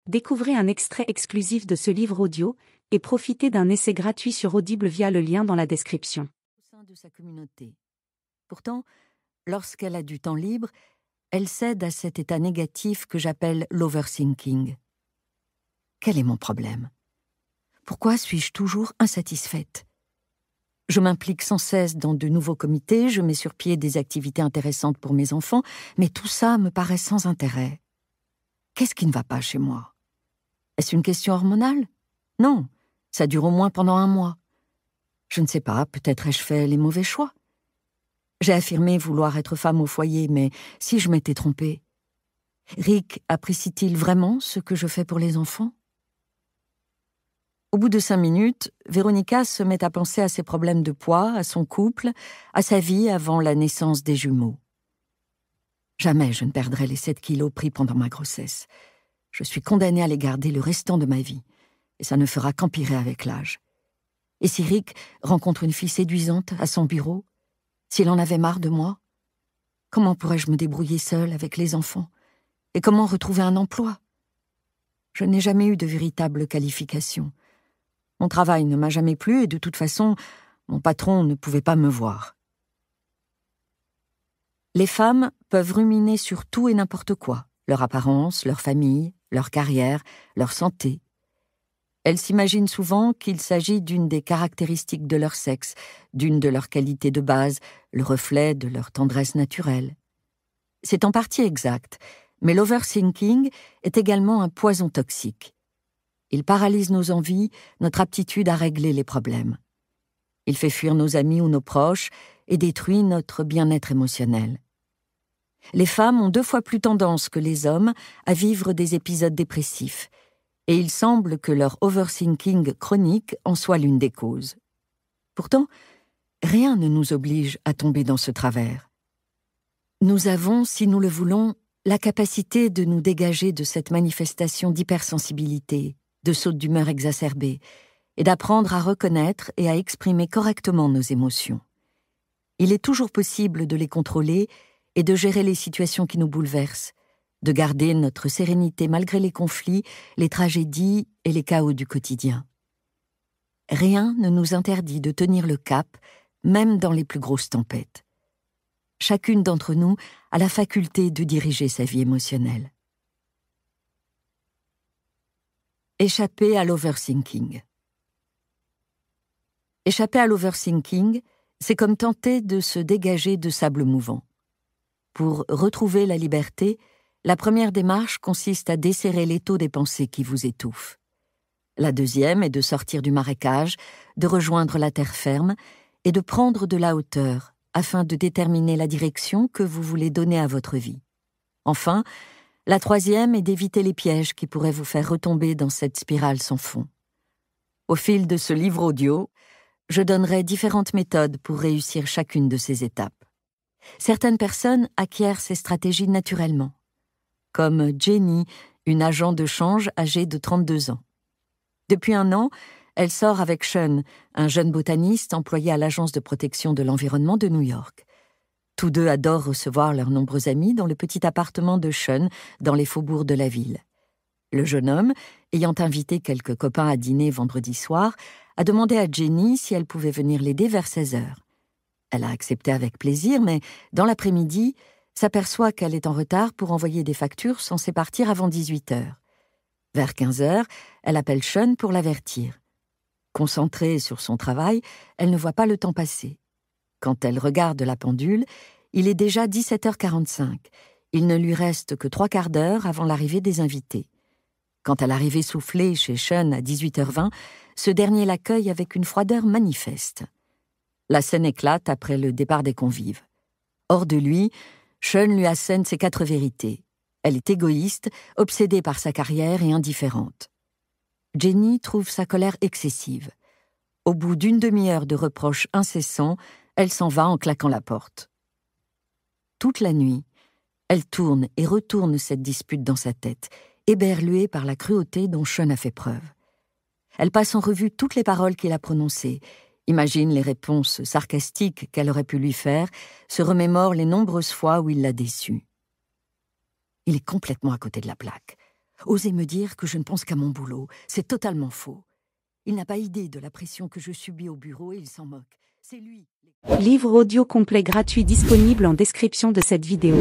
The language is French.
Découvrez un extrait exclusif de ce livre audio et profitez d'un essai gratuit sur Audible via le lien dans la description. Au sein de sa communauté. Pourtant, lorsqu'elle a du temps libre, elle cède à cet état négatif que j'appelle l'overthinking. Quel est mon problème ? Pourquoi suis-je toujours insatisfaite ? Je m'implique sans cesse dans de nouveaux comités, je mets sur pied des activités intéressantes pour mes enfants, mais tout ça me paraît sans intérêt. Qu'est-ce qui ne va pas chez moi ? Est-ce une question hormonale ? Non, ça dure au moins pendant 1 mois. Je ne sais pas, peut-être ai-je fait les mauvais choix. J'ai affirmé vouloir être femme au foyer, mais si je m'étais trompée, Rick apprécie-t-il vraiment ce que je fais pour les enfants ? Au bout de 5 minutes, Véronica se met à penser à ses problèmes de poids, à son couple, à sa vie avant la naissance des jumeaux. Jamais je ne perdrai les 7 kilos pris pendant ma grossesse. Je suis condamnée à les garder le restant de ma vie, et ça ne fera qu'empirer avec l'âge. Et si Rick rencontre une fille séduisante à son bureau, s'il en avait marre de moi, comment pourrais-je me débrouiller seule avec les enfants ? Et comment retrouver un emploi ? Je n'ai jamais eu de véritable qualification. Mon travail ne m'a jamais plu et de toute façon, mon patron ne pouvait pas me voir. Les femmes peuvent ruminer sur tout et n'importe quoi, leur apparence, leur famille, leur carrière, leur santé. Elles s'imaginent souvent qu'il s'agit d'une des caractéristiques de leur sexe, d'une de leurs qualités de base, le reflet de leur tendresse naturelle. C'est en partie exact, mais l'overthinking est également un poison toxique. Il paralyse nos envies, notre aptitude à régler les problèmes. Il fait fuir nos amis ou nos proches et détruit notre bien-être émotionnel. Les femmes ont 2 fois plus tendance que les hommes à vivre des épisodes dépressifs, et il semble que leur overthinking chronique en soit l'une des causes. Pourtant, rien ne nous oblige à tomber dans ce travers. Nous avons, si nous le voulons, la capacité de nous dégager de cette manifestation d'hypersensibilité, de sautes d'humeur exacerbées, et d'apprendre à reconnaître et à exprimer correctement nos émotions. Il est toujours possible de les contrôler et de gérer les situations qui nous bouleversent, de garder notre sérénité malgré les conflits, les tragédies et les chaos du quotidien. Rien ne nous interdit de tenir le cap, même dans les plus grosses tempêtes. Chacune d'entre nous a la faculté de diriger sa vie émotionnelle. Échapper à l'overthinking. Échapper à l'overthinking, c'est comme tenter de se dégager de sable mouvant. Pour retrouver la liberté, la première démarche consiste à desserrer l'étau des pensées qui vous étouffent. La deuxième est de sortir du marécage, de rejoindre la terre ferme et de prendre de la hauteur afin de déterminer la direction que vous voulez donner à votre vie. Enfin, la troisième est d'éviter les pièges qui pourraient vous faire retomber dans cette spirale sans fond. Au fil de ce livre audio, je donnerai différentes méthodes pour réussir chacune de ces étapes. Certaines personnes acquièrent ces stratégies naturellement, comme Jenny, une agent de change âgée de 32 ans. Depuis 1 an, elle sort avec Sean, un jeune botaniste employé à l'Agence de protection de l'environnement de New York. Tous 2 adorent recevoir leurs nombreux amis dans le petit appartement de Sean dans les faubourgs de la ville. Le jeune homme, ayant invité quelques copains à dîner vendredi soir, a demandé à Jenny si elle pouvait venir l'aider vers 16h. Elle a accepté avec plaisir, mais dans l'après-midi, s'aperçoit qu'elle est en retard pour envoyer des factures censées partir avant 18h. Vers 15h, elle appelle Sean pour l'avertir. Concentrée sur son travail, elle ne voit pas le temps passer. Quand elle regarde la pendule, il est déjà 17h45. Il ne lui reste que 3/4 d'heure avant l'arrivée des invités. Quand elle arrive essoufflée chez Sean à 18h20, ce dernier l'accueille avec une froideur manifeste. La scène éclate après le départ des convives. Hors de lui, Sean lui assène ses 4 vérités. Elle est égoïste, obsédée par sa carrière et indifférente. Jenny trouve sa colère excessive. Au bout d'1 demi-heure de reproches incessants, elle s'en va en claquant la porte. Toute la nuit, elle tourne et retourne cette dispute dans sa tête, éberluée par la cruauté dont Sean a fait preuve. Elle passe en revue toutes les paroles qu'il a prononcées, imagine les réponses sarcastiques qu'elle aurait pu lui faire, se remémore les nombreuses fois où il l'a déçue. Il est complètement à côté de la plaque. Osez me dire que je ne pense qu'à mon boulot. C'est totalement faux. Il n'a pas idée de la pression que je subis au bureau et il s'en moque. C'est lui. Livre audio complet gratuit disponible en description de cette vidéo.